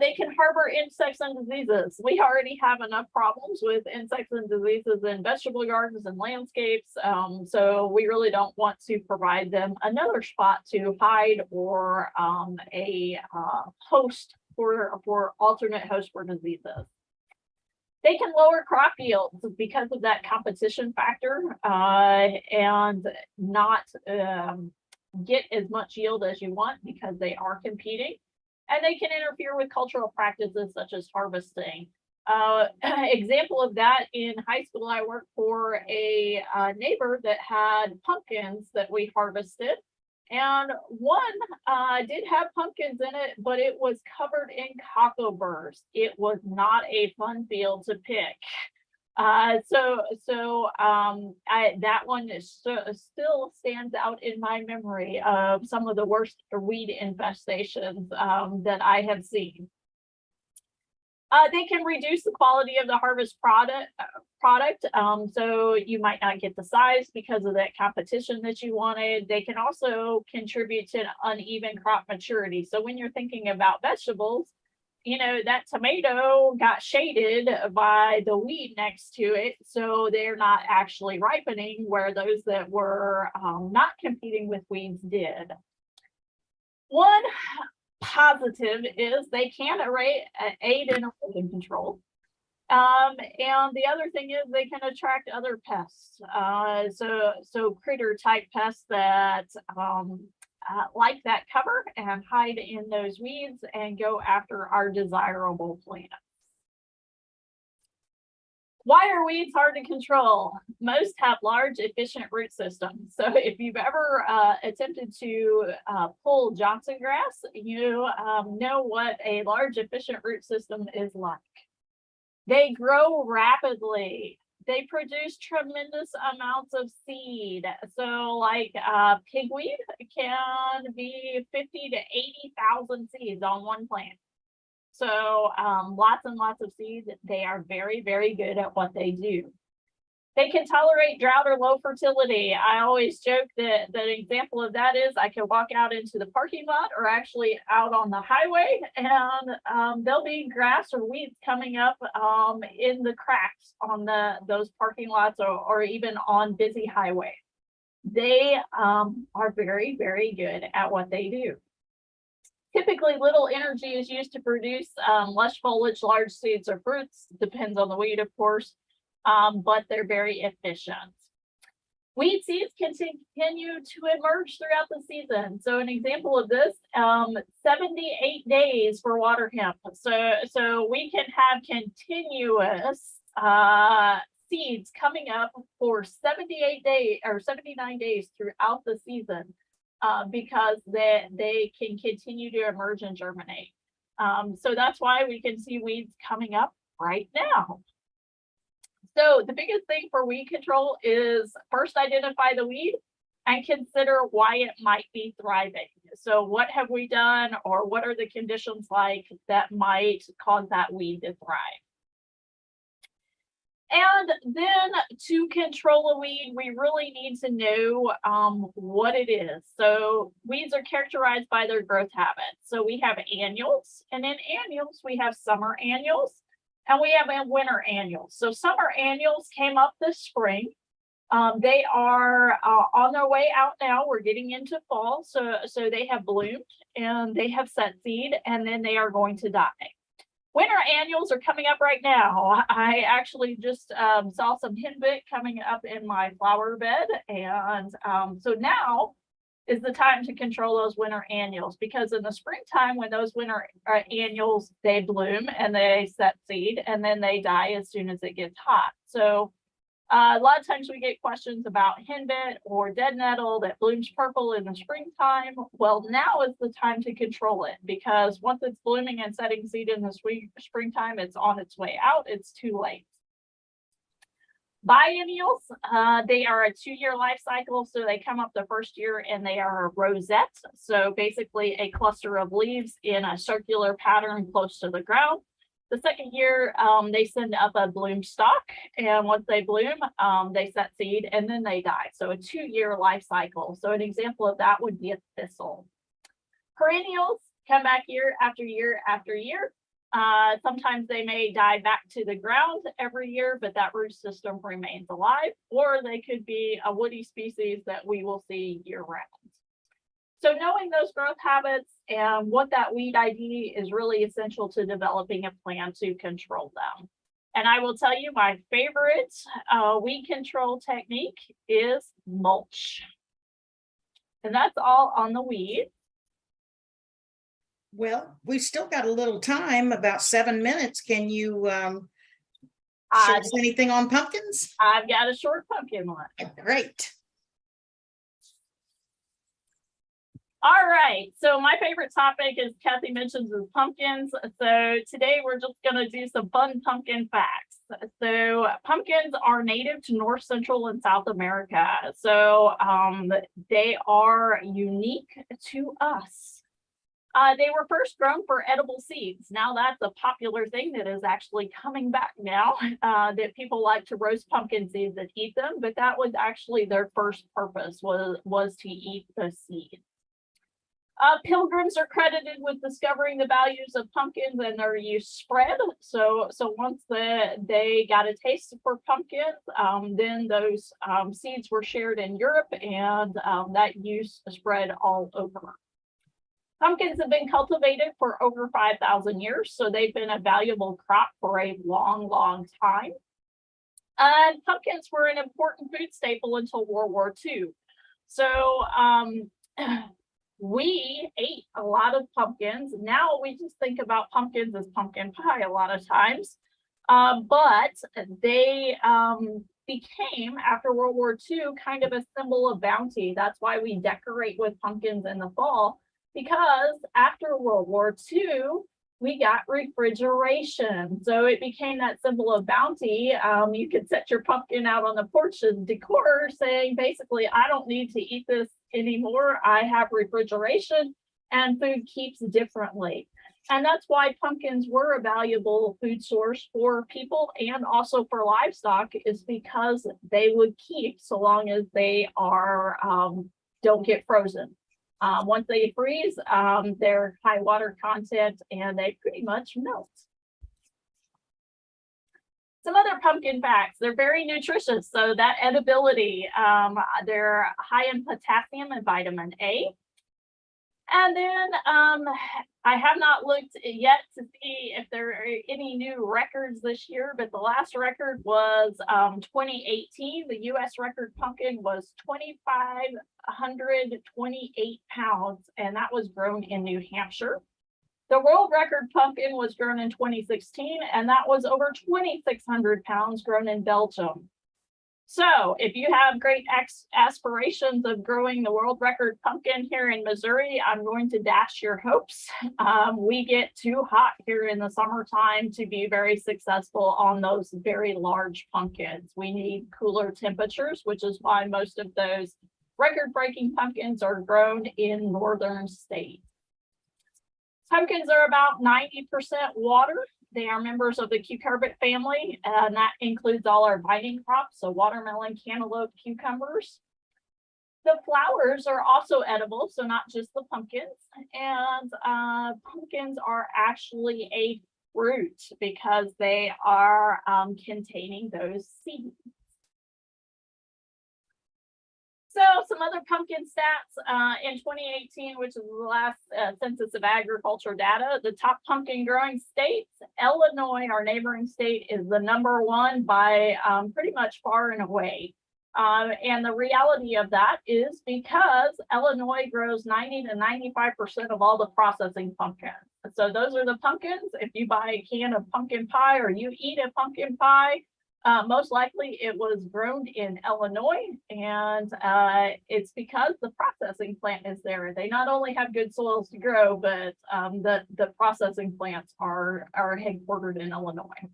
[SPEAKER 4] They can harbor insects and diseases. We already have enough problems with insects and diseases in vegetable gardens and landscapes. So we really don't want to provide them another spot to hide or a host for alternate host for diseases. They can lower crop yields because of that competition factor and not get as much yield as you want because they are competing. And they can interfere with cultural practices such as harvesting. Example of that, in high school, I worked for a neighbor that had pumpkins that we harvested. And one did have pumpkins in it, but it was covered in cockleburrs. It was not a fun field to pick. That one is still stands out in my memory of some of the worst weed infestations that I have seen. They can reduce the quality of the harvest product. So you might not get the size because of that competition that you wanted. They can also contribute to uneven crop maturity. So when you're thinking about vegetables, you know, that tomato got shaded by the weed next to it, so they're not actually ripening, where those that were not competing with weeds did. One positive is they can aid in erosion control. And the other thing is they can attract other pests. So critter type pests that like that cover and hide in those weeds and go after our desirable plants. Why are weeds hard to control? Most have large, efficient root systems. So if you've ever attempted to pull Johnson grass, you know what a large, efficient root system is like. They grow rapidly. They produce tremendous amounts of seed. So like pigweed can be 50 to 80,000 seeds on one plant. So lots and lots of seeds. They are very, very good at what they do. They can tolerate drought or low fertility. I always joke that an example of that is I can walk out into the parking lot or actually out on the highway, and there'll be grass or weeds coming up in the cracks on those parking lots or even on busy highways. They are very, very good at what they do. Typically, little energy is used to produce lush foliage, large seeds, or fruits. Depends on the weed, of course, but they're very efficient. Weed seeds continue to emerge throughout the season. So an example of this, 78 days for water hemp. So we can have continuous seeds coming up for 78 days or 79 days throughout the season. Because they can continue to emerge and germinate. So that's why we can see weeds coming up right now. So the biggest thing for weed control is first identify the weed and consider why it might be thriving. So what have we done, or what are the conditions like that might cause that weed to thrive? And then to control a weed, we really need to know what it is. So weeds are characterized by their growth habits. So we have annuals, and in annuals, we have summer annuals, and we have winter annuals. So summer annuals came up this spring. They are on their way out now. We're getting into fall. So they have bloomed and they have set seed, and then they are going to die. Winter annuals are coming up right now. I actually just saw some henbit coming up in my flower bed. And so now is the time to control those winter annuals, because in the springtime, when those winter annuals, they bloom and they set seed, and then they die as soon as it gets hot. So a lot of times we get questions about henbit or dead nettle that blooms purple in the springtime. Well, now is the time to control it, because once it's blooming and setting seed in the springtime, it's on its way out. It's too late. Biennials, they are a 2-year life cycle. So they come up the first year and they are a rosette. So basically a cluster of leaves in a circular pattern close to the ground. The second year, they send up a bloom stalk, and once they bloom, they set seed and then they die. So a 2-year life cycle. So an example of that would be a thistle. Perennials come back year after year after year. Sometimes they may die back to the ground every year, but that root system remains alive, or they could be a woody species that we will see year round. So knowing those growth habits and what that weed ID is really essential to developing a plan to control them. And I will tell you, my favorite weed control technique is mulch. And that's all on the weed.
[SPEAKER 3] Well, we've still got a little time, about 7 minutes. Can you show us anything on pumpkins?
[SPEAKER 4] I've got a short pumpkin one.
[SPEAKER 3] Great.
[SPEAKER 4] All right, so my favorite topic, as Kathy mentions, is pumpkins. So today we're just going to do some fun pumpkin facts. So pumpkins are native to North, Central, and South America. So they are unique to us. They were first grown for edible seeds. Now that's a popular thing that is actually coming back now, that people like to roast pumpkin seeds and eat them, but that was actually their first purpose, was to eat the seeds. Pilgrims are credited with discovering the values of pumpkins and their use spread. So once they got a taste for pumpkins, then those seeds were shared in Europe, and that use spread all over. Pumpkins have been cultivated for over 5,000 years, so they've been a valuable crop for a long, long time. And pumpkins were an important food staple until World War II. So we ate a lot of pumpkins. Now we just think about pumpkins as pumpkin pie a lot of times. But they became, after World War II, kind of a symbol of bounty. That's why we decorate with pumpkins in the fall, because after World War II, we got refrigeration. So it became that symbol of bounty. You could set your pumpkin out on the porch as decor, saying basically, I don't need to eat this anymore. I have refrigeration, and food keeps differently. And that's why pumpkins were a valuable food source for people and also for livestock, is because they would keep so long as they are don't get frozen. Once they freeze, they're high water content and they pretty much melt. Some other pumpkin facts: they're very nutritious, so that edibility, they're high in potassium and vitamin A. And then I have not looked yet to see if there are any new records this year, but the last record was 2018. The US record pumpkin was 2,528 pounds, and that was grown in New Hampshire. The world record pumpkin was grown in 2016, and that was over 2,600 pounds, grown in Belgium. So if you have great aspirations of growing the world record pumpkin here in Missouri, I'm going to dash your hopes. We get too hot here in the summertime to be very successful on those very large pumpkins. We need cooler temperatures, which is why most of those record-breaking pumpkins are grown in northern states. Pumpkins are about 90% water. They are members of the cucurbit family, and that includes all our vining crops, so watermelon, cantaloupe, cucumbers. The flowers are also edible, so not just the pumpkins. And pumpkins are actually a fruit because they are containing those seeds. So some other pumpkin stats in 2018, which is the last Census of Agriculture data, the top pumpkin growing states, Illinois, our neighboring state, is the #1 by pretty much far and away. And the reality of that is because Illinois grows 90 to 95% of all the processing pumpkins. So those are the pumpkins. If you buy a can of pumpkin pie or you eat a pumpkin pie, most likely it was grown in Illinois, and it's because the processing plant is there. They not only have good soils to grow, but the processing plants are headquartered in Illinois.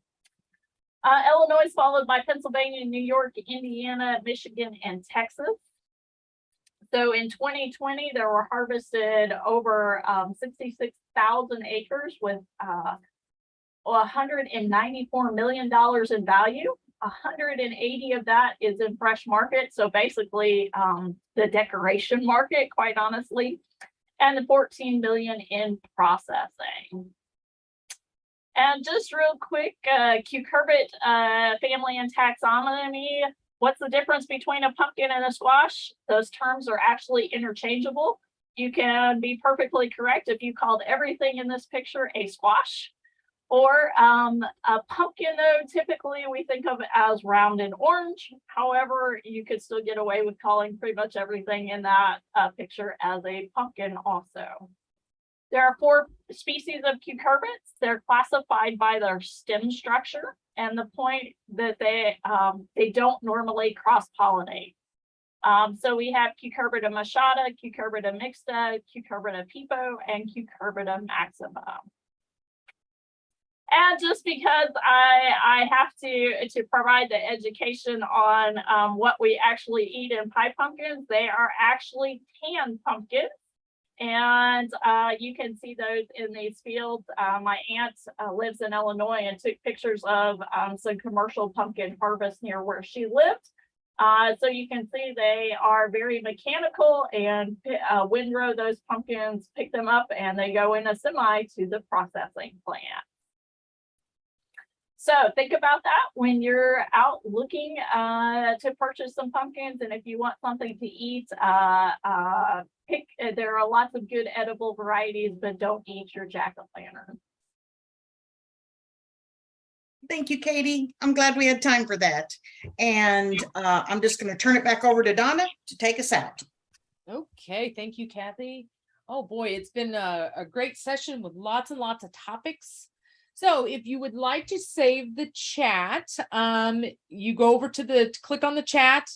[SPEAKER 4] Illinois is followed by Pennsylvania, New York, Indiana, Michigan, and Texas. So in 2020, there were harvested over 66,000 acres with $194 million in value. 180 of that is in fresh market, so basically the decoration market, quite honestly, and the 14 million in processing. And just real quick, cucurbit family and taxonomy. What's the difference between a pumpkin and a squash? Those terms are actually interchangeable. You can be perfectly correct if you called everything in this picture a squash. Or a pumpkin, though, typically we think of as round and orange. However, you could still get away with calling pretty much everything in that picture as a pumpkin also. There are 4 species of cucurbits. They're classified by their stem structure and the point that they don't normally cross-pollinate. So we have Cucurbita machata, Cucurbita mixta, Cucurbita pepo, and Cucurbita maxima. And just because I have to provide the education on what we actually eat in pie pumpkins, they are actually canned pumpkins. And you can see those in these fields. My aunt lives in Illinois and took pictures of some commercial pumpkin harvest near where she lived. So you can see they are very mechanical and windrow those pumpkins, pick them up, and they go in a semi to the processing plant. So think about that when you're out looking to purchase some pumpkins, and if you want something to eat, there are lots of good edible varieties, but don't eat your jack-o'-lantern.
[SPEAKER 3] Thank you, Katie. I'm glad we had time for that. And I'm just going to turn it back over to Donna to take us out.
[SPEAKER 1] Okay, thank you, Kathy. Oh boy, it's been a great session with lots and lots of topics. So if you would like to save the chat, you go over to click on the chat,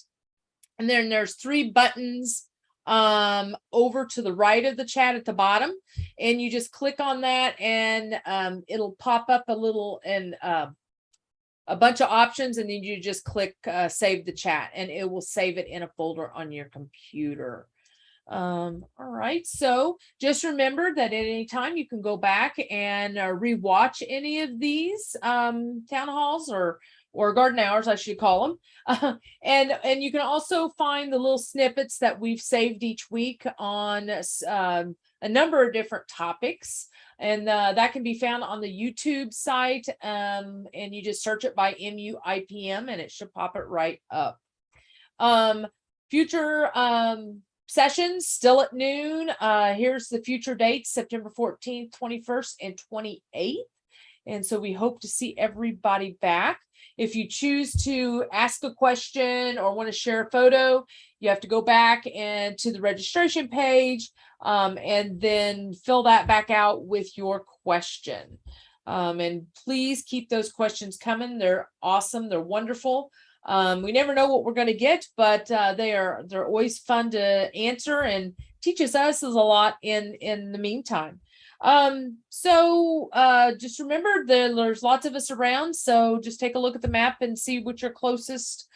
[SPEAKER 1] and then there's 3 buttons over to the right of the chat at the bottom, and you just click on that, and it'll pop up a little and a bunch of options, and then you just click save the chat, and it will save it in a folder on your computer. All right, so just remember that at any time you can go back and rewatch any of these town halls or garden hours, I should call them. And you can also find the little snippets that we've saved each week on a number of different topics. And that can be found on the YouTube site. And you just search it by MUIPM and it should pop it right up. Future sessions still at noon. Here's the future dates: September 14th, 21st, and 28th. And so we hope to see everybody back. If you choose to ask a question or want to share a photo, you have to go back and to the registration page and then fill that back out with your question. And please keep those questions coming. They're awesome. They're wonderful. We never know what we're going to get, but they're always fun to answer and teaches us a lot in the meantime. So just remember that there's lots of us around, so just take a look at the map and see what your closest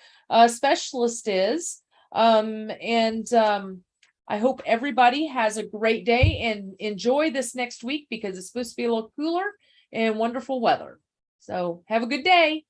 [SPEAKER 1] specialist is. I hope everybody has a great day and enjoy this next week because it's supposed to be a little cooler and wonderful weather. So have a good day.